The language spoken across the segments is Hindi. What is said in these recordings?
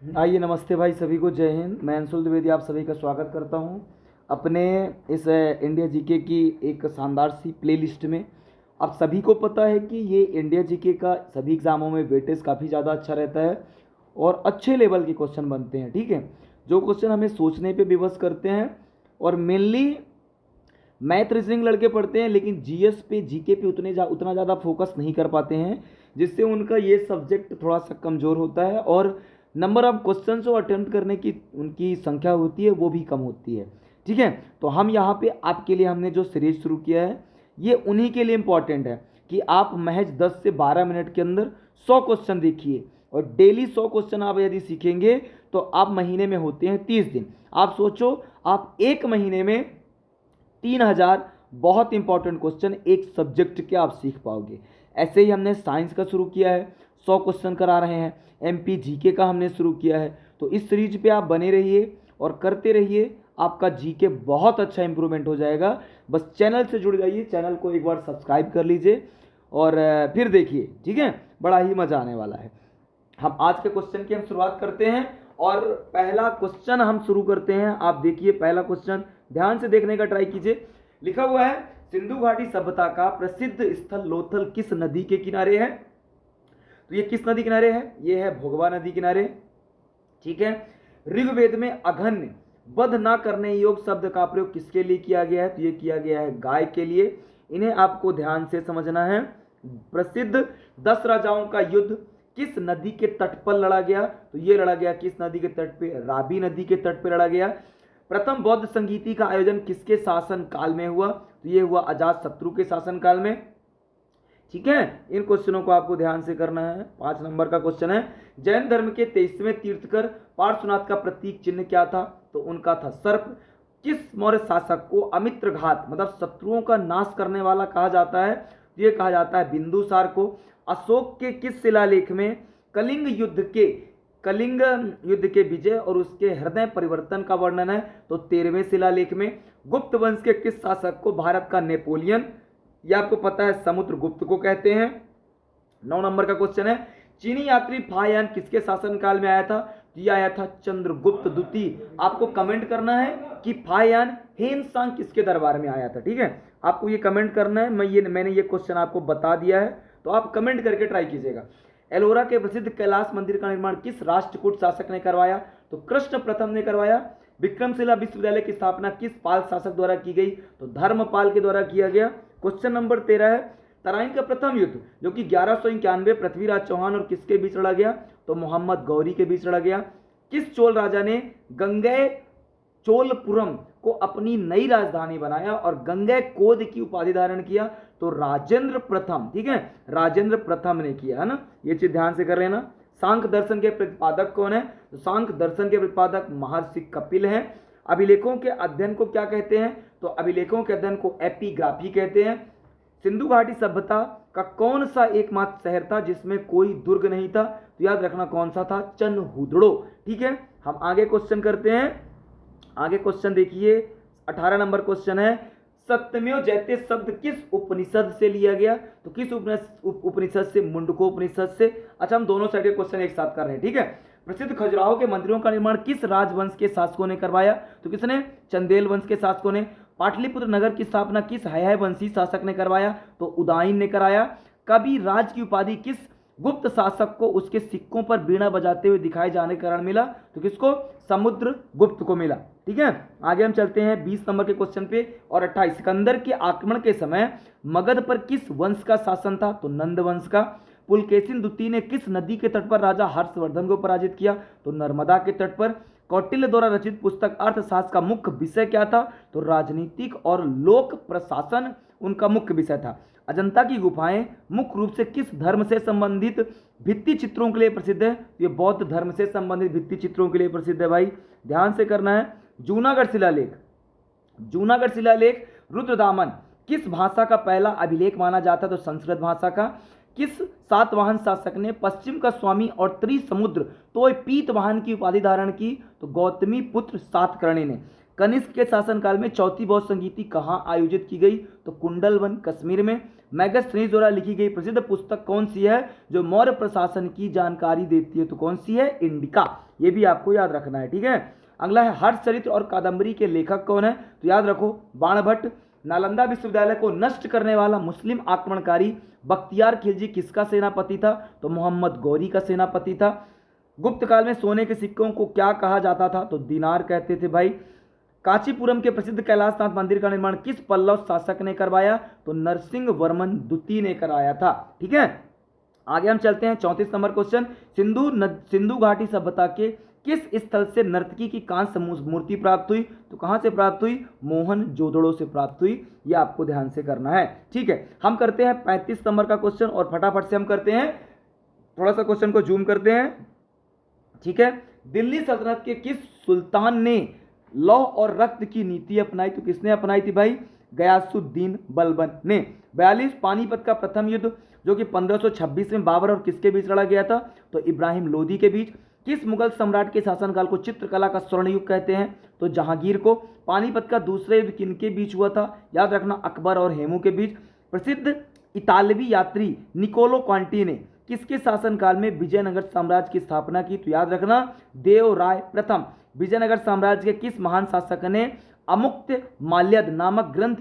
आइए, नमस्ते भाई, सभी को जय हिंद। मैं अंशुल द्विवेदी आप सभी का स्वागत करता हूं अपने इस इंडिया जीके की एक शानदार सी प्लेलिस्ट में। आप सभी को पता है कि ये इंडिया जीके का सभी एग्ज़ामों में वेटेज काफ़ी ज़्यादा अच्छा रहता है और अच्छे लेवल के क्वेश्चन बनते हैं। ठीक है, जो क्वेश्चन हमें सोचने पे विवश करते हैं और मेनली मैथ रीजनिंग लड़के पढ़ते हैं, लेकिन जीएस पे जीके पे उतना ज़्यादा फोकस नहीं कर पाते हैं, जिससे उनका ये सब्जेक्ट थोड़ा सा कमज़ोर होता है और नंबर ऑफ क्वेश्चन जो अटेम्प्ट करने की उनकी संख्या होती है वो भी कम होती है। ठीक है, तो हम यहाँ पे आपके लिए हमने जो सीरीज शुरू किया है ये उन्हीं के लिए इम्पॉर्टेंट है कि आप महज 10 से 12 मिनट के अंदर 100 क्वेश्चन देखिए और डेली 100 क्वेश्चन आप यदि सीखेंगे तो आप महीने में होते हैं 30 दिन। आप सोचो, आप एक महीने में 3000 बहुत इंपॉर्टेंट क्वेश्चन एक सब्जेक्ट के आप सीख पाओगे। ऐसे ही हमने साइंस का शुरू किया है, 100 क्वेश्चन करा रहे हैं। एमपी जीके का हमने शुरू किया है। तो इस सीरीज पे आप बने रहिए और करते रहिए, आपका जीके बहुत अच्छा इंप्रूवमेंट हो जाएगा। बस चैनल से जुड़ जाइए, चैनल को एक बार सब्सक्राइब कर लीजिए और फिर देखिए। ठीक है, बड़ा ही मज़ा आने वाला है। हम आज के क्वेश्चन की हम शुरुआत करते हैं और पहला क्वेश्चन हम शुरू करते हैं। आप देखिए, पहला क्वेश्चन ध्यान से देखने का ट्राई कीजिए। लिखा हुआ है, सिंधु घाटी सभ्यता का प्रसिद्ध स्थल लोथल किस नदी के किनारे है? तो ये किस नदी किनारे है? ये है भोगवा नदी किनारे। ठीक है, ऋग्वेद में अघन्य वध ना करने योग शब्द का प्रयोग किसके लिए किया गया है? तो ये किया गया है गाय के लिए। इन्हें आपको ध्यान से समझना है। प्रसिद्ध 10 राजाओं का युद्ध किस नदी के तट पर लड़ा गया? तो ये लड़ा गया किस नदी के तट पे? रावी नदी के तट पे लड़ा गया। प्रथम बौद्ध संगीति का आयोजन किसके शासन काल में हुआ? तो ये हुआ अजात शत्रु के शासन काल में। ठीक है, इन क्वेश्चनों को आपको ध्यान से करना है। 5 नंबर का क्वेश्चन है, जैन धर्म के 23वें तीर्थकर पार्श्वनाथ का प्रतीक चिन्ह क्या था? तो उनका था सर्प। किस मौर्य शासक को अमित्रघात मतलब शत्रुओं का नाश करने वाला कहा जाता है? तो ये कहा जाता है बिंदुसार को। अशोक के किस शिलालेख में कलिंग युद्ध के विजय और उसके हृदय परिवर्तन का वर्णन है? तो 13वें शिलालेख में। गुप्त वंश के किस शासक को भारत का नेपोलियन, यह आपको पता है, समुद्रगुप्त को कहते हैं। 9 नंबर का क्वेश्चन है, चीनी यात्री फायान किसके शासनकाल में आया था? यह आया था चंद्रगुप्त द्वितीय। आपको कमेंट करना है कि फायान हेनसांग किसके दरबार में आया था। ठीक है, आपको ये कमेंट करना है। मैंने ये क्वेश्चन आपको बता दिया है, तो आप कमेंट करके ट्राई कीजिएगा। एलोरा के प्रसिद्ध कैलाश मंदिर का निर्माण किस राष्ट्रकूट शासक ने करवाया? तो कृष्ण प्रथम ने करवाया। विक्रमशिला विश्वविद्यालय की स्थापना किस पाल शासक द्वारा की गई? तो धर्मपाल के द्वारा किया गया। क्वेश्चन नंबर 13 है, तराइन का प्रथम युद्ध जो कि 1191 पृथ्वीराज चौहान और किसके बीच लड़ा गया? तो मोहम्मद गौरी के बीच लड़ा गया। किस चोल राजा ने गंगेय चोलपुरम को अपनी नई राजधानी बनाया और गंगेय कोद की उपाधि धारण किया? तो राजेंद्र प्रथम। ठीक है, राजेंद्र प्रथम ने किया, है ना। ये चीज ध्यान से कर लेना। सांख्य दर्शन के प्रतिपादक कौन है? तो सांख्य दर्शन के प्रतिपादक महर्षि कपिल हैं। अभिलेखों के अध्ययन को क्या कहते हैं? तो अभिलेखों के अध्ययन को एपिग्राफी कहते हैं। सिंधु घाटी सभ्यता का कौन सा एकमात्र शहर था जिसमें कोई दुर्ग नहीं था? तो याद रखना कौन सा था? चनहुदड़ो। ठीक है, हम आगे क्वेश्चन करते हैं। आगे क्वेश्चन देखिए, 18 नंबर क्वेश्चन है, सत्यमेव जयते शब्द किस उपनिषद से लिया गया? तो किस उपनिषद से? मुंडकोपनिषद से। अच्छा, हम दोनों साइड के क्वेश्चन एक साथ कर रहे हैं। ठीक है, प्रसिद्ध खजुराहो के मंदिरों का निर्माण किस राजवंश के शासकों ने करवाया? तो किसने? चंदेल वंश के शासकों ने। पाटलिपुत्र नगर की स्थापना किस हय वंशी शासक ने करवाया? तो उदयन ने कराया। कभी राज की उपाधि किस गुप्त शासक को उसके सिक्कों पर बीड़ा बजाते हुए दिखाए जाने के कारण मिला? तो किसको? समुद्र गुप्त को मिला। ठीक है, आगे हम चलते हैं 20 नंबर के क्वेश्चन पे। और 28, सिकंदर के आक्रमण के समय मगध पर किस वंश का शासन था? तो नंद वंश का। पुलकेशिन द्वितीय ने किस नदी के तट पर राजा हर्षवर्धन को पराजित किया? तो नर्मदा के तट पर। कौटिल्य द्वारा रचित पुस्तक अर्थशास्त्र का मुख्य विषय क्या था? तो राजनीतिक और लोक प्रशासन उनका मुख्य विषय था। अजंता की गुफाएं मुख्य रूप से किस धर्म से संबंधित भित्ति चित्रों के लिए प्रसिद्ध है? ये बौद्ध धर्म से संबंधित भित्ति चित्रों के लिए प्रसिद्ध है। भाई ध्यान से करना है। जूनागढ़ शिलालेख रुद्रदामन किस भाषा का पहला अभिलेख माना जाता है? तो संस्कृत भाषा का। किस सातवाहन शासक ने पश्चिम का स्वामी और त्रिसमुद्र तो पीतवाहन की उपाधि धारण की? तो गौतमी पुत्र सातकर्णी ने। कनिष्क के शासनकाल में चौथी बौद्ध संगीति कहाँ आयोजित की गई? तो कुंडलवन कश्मीर में। मैगस्थनीज द्वारा लिखी गई प्रसिद्ध पुस्तक कौन सी है जो मौर्य प्रशासन की जानकारी देती है? तो कौन सी है? इंडिका। ये भी आपको याद रखना है, ठीक है। अगला है हर्षचरित्र और कादम्बरी के लेखक कौन है? तो याद रखो बाणभट्ट। नालंदा विश्वविद्यालय को नष्ट करने वाला मुस्लिम आक्रमणकारी बख्तियार खिलजी किसका सेनापति था? तो मोहम्मद गौरी का सेनापति था। गुप्त काल में सोने के सिक्कों को क्या कहा जाता था? तो दिनार कहते थे भाई। कांचीपुरम के प्रसिद्ध कैलाशनाथ मंदिर का निर्माण किस पल्लव शासक ने करवाया? तो नरसिंह वर्मन द्वितीय ने कराया था, ठीक है। आगे हम चलते हैं 34 नंबर क्वेश्चन। सिंधु घाटी सभ्यता के किस स्थल से नर्तकी की कांस्य मूर्ति प्राप्त हुई? तो कहां से प्राप्त हुई? मोहन जोदड़ो से प्राप्त हुई। यह आपको ध्यान से करना है, ठीक है। हम करते हैं 35 नंबर का क्वेश्चन और फटाफट से हम करते हैं, थोड़ा सा क्वेश्चन को जूम करते हैं, ठीक है। दिल्ली सल्तनत के किस सुल्तान ने लौह और रक्त की नीति अपनाई? तो किसने अपनाई थी भाई? गयासुद्दीन बलबन ने। 42 पानीपत का प्रथम युद्ध जो कि 1526 में बाबर और किसके बीच लड़ा गया था? तो इब्राहिम लोदी के बीच। किस मुगल सम्राट के शासनकाल को चित्रकला का स्वर्ण युग कहते हैं? तो जहांगीर को। पानीपत का दूसरा युद्ध किनके बीच हुआ था? याद रखना अकबर और हेमू के बीच। प्रसिद्ध इतालवी यात्री निकोलो क्वांटी ने किसके शासनकाल में विजयनगर साम्राज्य की स्थापना की? तो याद रखना देवराय प्रथम। विजयनगर साम्राज्य के किस महान शासक ने अमुक्त माल्यद नामक ग्रंथ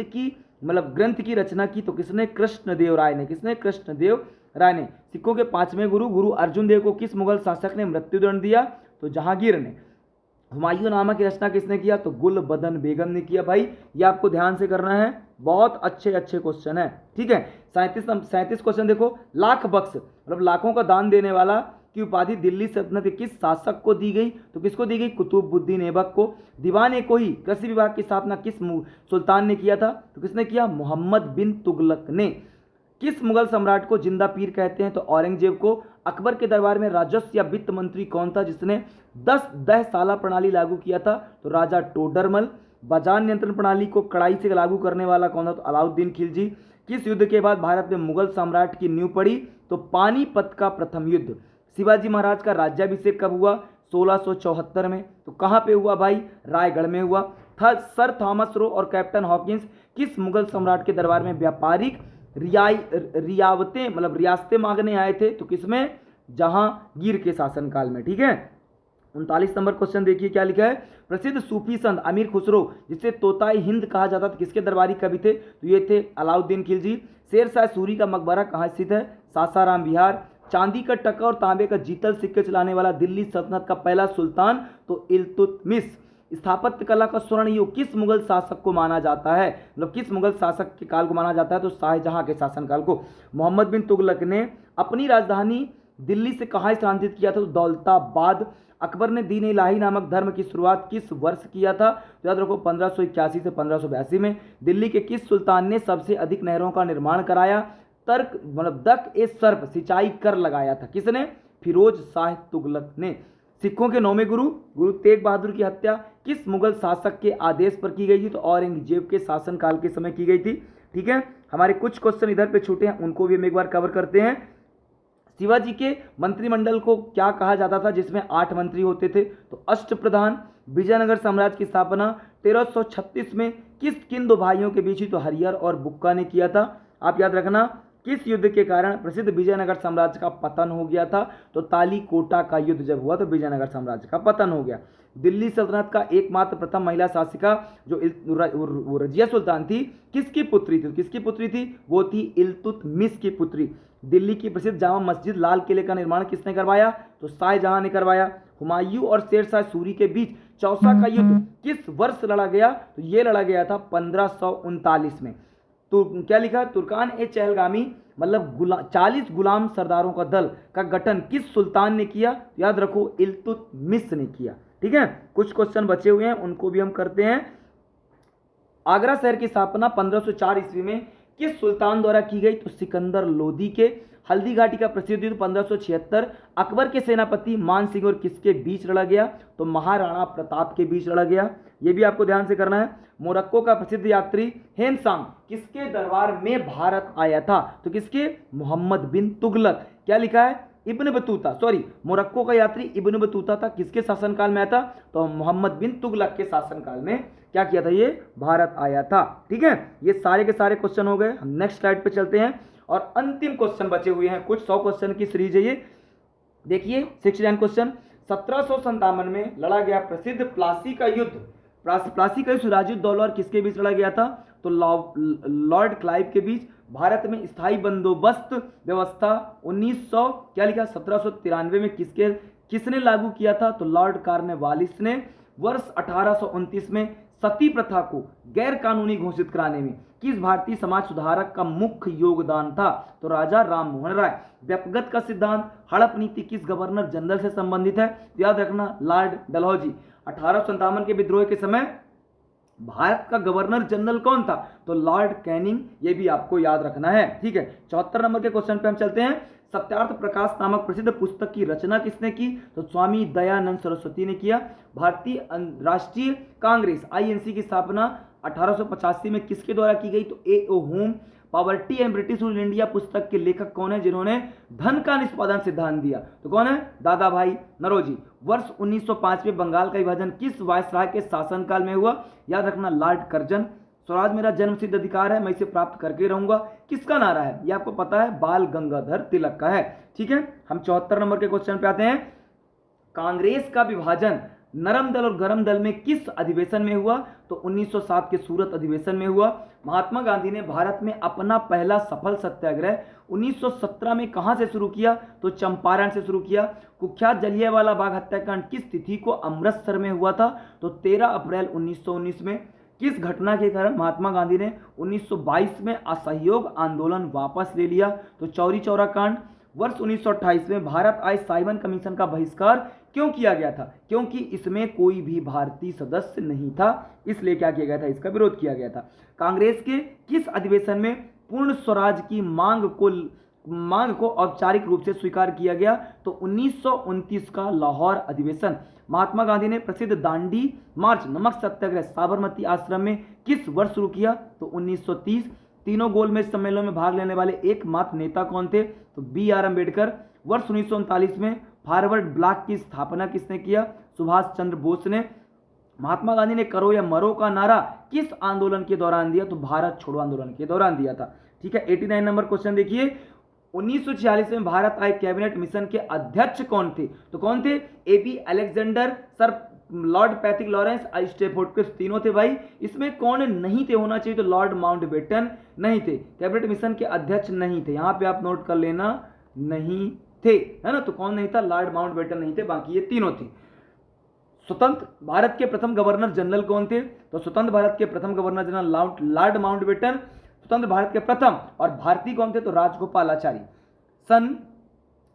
की रचना की? तो किसने? कृष्णदेव राय ने। किसने? कृष्णदेव राय ने। सिखों के पांचवें गुरु अर्जुन देव को किस मुगल शासक ने मृत्युदंड दिया? तो जहांगीर ने। हुमायूं नामा की रचना किसने किया? तो गुलबदन बेगम ने किया भाई। ये आपको ध्यान से करना है, बहुत अच्छे अच्छे क्वेश्चन है, ठीक है। 37 क्वेश्चन देखो। लाख बख्श मतलब लाखों का दान देने वाला की उपाधि दिल्ली सल्तनत के किस शासक को दी गई? तो किसको दी गई? कुतुबुद्दीन ऐबक को। दीवान कोही कृषि विभाग की स्थापना किस सुल्तान ने किया था? तो किसने किया? मोहम्मद बिन तुगलक ने। किस मुगल सम्राट को जिंदा पीर कहते हैं? तो औरंगजेब को। अकबर के दरबार में राजस्व या वित्त मंत्री कौन था जिसने 10 दहसाला प्रणाली लागू किया था? तो राजा टोडरमल। बाजार नियंत्रण प्रणाली को कड़ाई से लागू करने वाला कौन था? तो अलाउद्दीन खिलजी। किस युद्ध के बाद भारत में मुगल सम्राट की नींव पड़ी? तो पानीपत का प्रथम युद्ध। शिवाजी महाराज का राज्याभिषेक कब हुआ? 1674 में। तो कहां पे हुआ भाई? रायगढ़ में हुआ था। सर थॉमस रो और कैप्टन हॉकिंस किस मुगल सम्राट के दरबार में व्यापारिक रियासतें मांगने आए थे? तो किसमें? जहांगीर के शासनकाल में, ठीक है। 39 नंबर क्वेश्चन देखिए क्या लिखा है। प्रसिद्ध सूफी संत अमीर खुसरो जिसे तोताई हिंद कहा जाता था किसके दरबारी कवि थे? तो ये थे अलाउद्दीन खिलजी। शेरशाह सूरी का मकबरा कहाँ स्थित है? सासाराम बिहार। चांदी का टका और तांबे का जीतल सिक्के चलाने वाला दिल्ली सल्तनत का पहला सुल्तान? तो इल्तुतमिश। स्थापत्य कला का स्वर्ण युग किस मुगल शासक को माना जाता है? मतलब किस मुगल शासक के काल को माना जाता है? तो शाहजहां के शासनकाल को। मोहम्मद बिन तुगलक ने अपनी राजधानी दिल्ली से कहाँ स्थानांतरित किया था? तो दौलताबाद। अकबर ने दीन इलाही नामक धर्म की शुरुआत किस वर्ष किया था? तो याद रखो 1581 से 1582 में। दिल्ली के किस सुल्तान ने सबसे अधिक नहरों का निर्माण कराया? दक ए सर्प सिंचाई कर लगाया था। किसने? फिरोज शाह तुगलक ने। सिखों के 9वें गुरु तेग बहादुर की हत्या किस मुगल शासक के आदेश पर की गई थी? तो औरंगजेब के शासनकाल के समय की गई थी, ठीक है। हमारे कुछ क्वेश्चन इधर पे छूटे हैं, उनको भी हम एक बार कवर करते हैं। शिवाजी के मंत्रिमंडल को क्या कहा जाता था जिसमें 8 मंत्री होते थे? तो अष्टप्रधान। विजयनगर साम्राज्य की स्थापना 1336 में किन दो भाइयों के बीच हुई? तो हरिहर और बुक्का ने किया था। आप याद रखना किस युद्ध के कारण प्रसिद्ध विजयनगर साम्राज्य का पतन हो गया था? तो तालीकोटा का युद्ध जब हुआ तो विजयनगर साम्राज्य का पतन हो गया। दिल्ली सल्तनत का एकमात्र प्रथम महिला शासिका जो रजिया सुल्तान थी किसकी पुत्री थी? किसकी पुत्री थी? वो थी इल्तुतमिश की पुत्री। दिल्ली की प्रसिद्ध जामा मस्जिद लाल किले का निर्माण किसने करवाया? तो शाहजहां ने करवाया। हुमायूं और शेरशाह सूरी के बीच चौसा का युद्ध किस वर्ष लड़ा गया? तो ये लड़ा गया था 1539 में। तो क्या लिखा? तुर्कान ए चहलगामी मतलब 40 गुलाम सरदारों का दल का गठन किस सुल्तान ने किया? याद रखो इल्तुतमिश ने किया, ठीक है। कुछ क्वेश्चन बचे हुए हैं, उनको भी हम करते हैं। आगरा शहर की स्थापना 1504 ईस्वी में किस सुल्तान द्वारा की गई? तो सिकंदर लोदी के। हल्दी घाटी का प्रसिद्ध युद्ध 1576 अकबर के सेनापति मान सिंह और किसके बीच लड़ा गया? तो महाराणा प्रताप के बीच लड़ा गया। यह भी आपको ध्यान से करना है। मोरक्को का प्रसिद्ध यात्री हेमसांग किसके दरबार में भारत आया था? तो किसके? मोहम्मद बिन तुगलक। क्या लिखा है? इब्न बतूता, सॉरी, मोरक्को का यात्री इब्न बतूता था, किसके शासनकाल में आया था? तो मोहम्मद बिन तुगलक के शासनकाल में क्या किया था? ये भारत आया था। ठीक है, ये सारे के सारे क्वेश्चन हो गए। हम नेक्स्ट स्लाइड पे चलते हैं और अंतिम क्वेश्चन बचे हुए हैं, कुछ 100 क्वेश्चन की सीरीज है ये। देखिए 69 क्वेश्चन। 1757 में लड़ा गया प्रसिद्ध प्लासी का युद्ध, प्लासी का युद्ध सिराजुद्दौला और किसके बीच लड़ा गया था? तो लॉर्ड क्लाइव के बीच। भारत में स्थायी बंदोबस्त व्यवस्था 1900 क्या लिखा 1793 में किसने लागू किया था? तो लॉर्ड कॉर्नवालिस ने। वर्ष 1829 में सती प्रथा को गैर कानूनी घोषित कराने में किस भारतीय समाज सुधारक का मुख्य योगदान था? तो राजा राममोहन राय। व्यक्तिगत का सिद्धांत हड़प नीति किस गवर्नर जनरल से संबंधित है? तो याद रखना लॉर्ड डलहौजी। 1857 के विद्रोह के समय भारत का गवर्नर जनरल कौन था? तो लॉर्ड कैनिंग, ये भी आपको याद रखना है। ठीक है, 74 नंबर के क्वेश्चन पे हम चलते हैं। सत्यार्थ प्रकाश नामक प्रसिद्ध पुस्तक की रचना किसने की? तो स्वामी दयानंद सरस्वती ने किया। भारतीय राष्ट्रीय कांग्रेस आईएनसी की स्थापना 1885 में किसके द्वारा की गई? तो A O Hume. Poverty and British rule India पुस्तक के लेखक कौन है जिन्होंने धन का निष्पादन सिद्धांत दिया? तो कौन है? दादा भाई नौरोजी। वर्ष 1905 में बंगाल का विभाजन किस वायसराय के शासनकाल में हुआ? याद रखना लॉर्ड कर्जन। स्वराज मेरा जन्म सिद्ध अधिकार है, मैं इसे प्राप्त करके रहूंगा, किसका नारा है? ये आपको पता है, बाल गंगाधर तिलक का है। ठीक है, हम 74 नंबर के क्वेश्चन पे आते हैं। कांग्रेस का विभाजन नरम दल और गरम दल में किस अधिवेशन में हुआ? तो 1907 के सूरत अधिवेशन में हुआ। महात्मा गांधी ने भारत में अपना पहला सफल सत्याग्रह 1917 में कहां से शुरू किया? तो चंपारण से शुरू किया। कुख्यात जलियांवाला बाग हत्याकांड किस तिथि को अमृतसर में हुआ था? तो 13 अप्रैल 1919 में। किस घटना के कारण महात्मा गांधी ने 1922 में असहयोग आंदोलन वापस ले लिया? तो चौरी चौरा कांड। वर्ष 1928 में भारत आए साइमन कमीशन का बहिष्कार क्यों किया गया था? क्योंकि इसमें कोई भी भारतीय सदस्य नहीं था, इसलिए क्या किया गया था? इसका विरोध किया गया था। कांग्रेस के किस अधिवेशन में पूर्ण स्वराज की मांग को औपचारिक रूप से स्वीकार किया गया? तो 1929 का लाहौर अधिवेशन। महात्मा गांधी ने प्रसिद्ध दांडी मार्च नमक सत्याग्रह साबरमती आश्रम में किस वर्ष शुरू किया? तो 1930। तीनों गोलमेज सम्मेलन में भाग लेने वाले एकमात्र नेता कौन थे? तो बी आर अम्बेडकर। वर्ष 1939 में फॉरवर्ड ब्लॉक की स्थापना किसने किया? सुभाष चंद्र बोस ने। महात्मा गांधी ने करो या मरो का नारा किस आंदोलन के दौरान दिया? तो भारत छोड़ो आंदोलन के दौरान दिया था। ठीक है, 89 नंबर क्वेश्चन देखिए। 1946 में भारत आए कैबिनेट मिशन के अध्यक्ष कौन थे? तो कौन थे? A B Alexander, sir Lord Pethick Lawrence, Stafford Cripps, तीनों थे भाई। इसमें कौन नहीं थे होना चाहिए? तो लॉर्ड माउंटबेटन नहीं थे, कैबिनेट मिशन के अध्यक्ष नहीं थे। यहां पे आप नोट कर लेना, नहीं थे, है ना। तो कौन नहीं था? लॉर्ड माउंटबेटन नहीं थे, बाकी ये तीनों थे। स्वतंत्र भारत के प्रथम गवर्नर जनरल कौन थे? तो स्वतंत्र भारत के प्रथम गवर्नर जनरल लॉर्ड माउंटबेटन। स्वतंत्र भारत के प्रथम और भारतीय कौन थे? तो राजगोपालाचारी। सन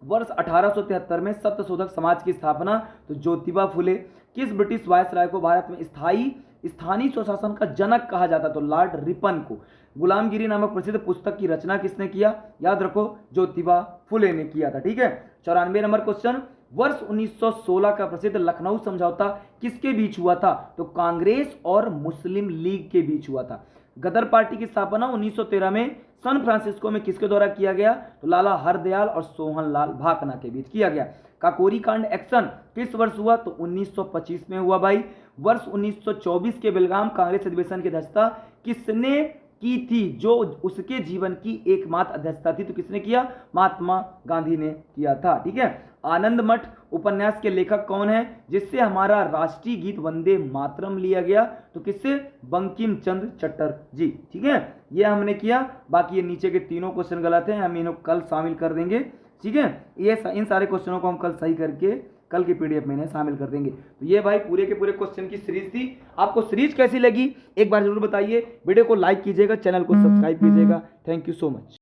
वर्ष 1873 में सत्य शोधक समाज की स्थापना। तो ज्योतिबा फुले। किस ब्रिटिश वायसराय को भारत में स्थानीय स्वशासन का जनक कहा जाता? तो लॉर्ड रिपन को। गुलामगिरी नामक प्रसिद्ध पुस्तक की रचना किसने किया? याद रखो, ज्योतिबा फुले ने किया था। ठीक है, 94 नंबर क्वेश्चन। वर्ष 1916 का प्रसिद्ध लखनऊ समझौता किसके बीच हुआ था? तो कांग्रेस और मुस्लिम लीग के बीच हुआ था। गदर पार्टी की स्थापना 1913 में सान फ्रांसिस्को में किसके द्वारा किया गया? तो लाला हरदयाल और सोहनलाल भाकना के बीच किया गया। काकोरी कांड एक्शन किस वर्ष हुआ? तो 1925 में हुआ भाई। वर्ष 1924 के बेलगाम कांग्रेस अधिवेशन की अध्यक्षता किसने की थी? जो उसके जीवन की एकमात्र अध्यक्षता थी, तो किसने किया? महात्मा गांधी ने किया था। ठीक है, आनंद मठ उपन्यास के लेखक कौन है जिससे हमारा राष्ट्रीय गीत वंदे मातरम लिया गया? तो किससे? बंकिम चंद्र चटर्जी। ठीक है, ये हमने किया। बाकी ये नीचे के तीनों क्वेश्चन गलत हैं, हम इन्हें कल शामिल कर देंगे। ठीक है, ये इन सारे क्वेश्चनों को हम कल सही करके कल की पीडीएफ में इन्हें शामिल कर देंगे। तो ये भाई पूरे के पूरे क्वेश्चन की सीरीज थी। आपको सीरीज कैसी लगी एक बार जरूर बताइए। वीडियो को लाइक कीजिएगा, चैनल को सब्सक्राइब कीजिएगा। Thank you so much.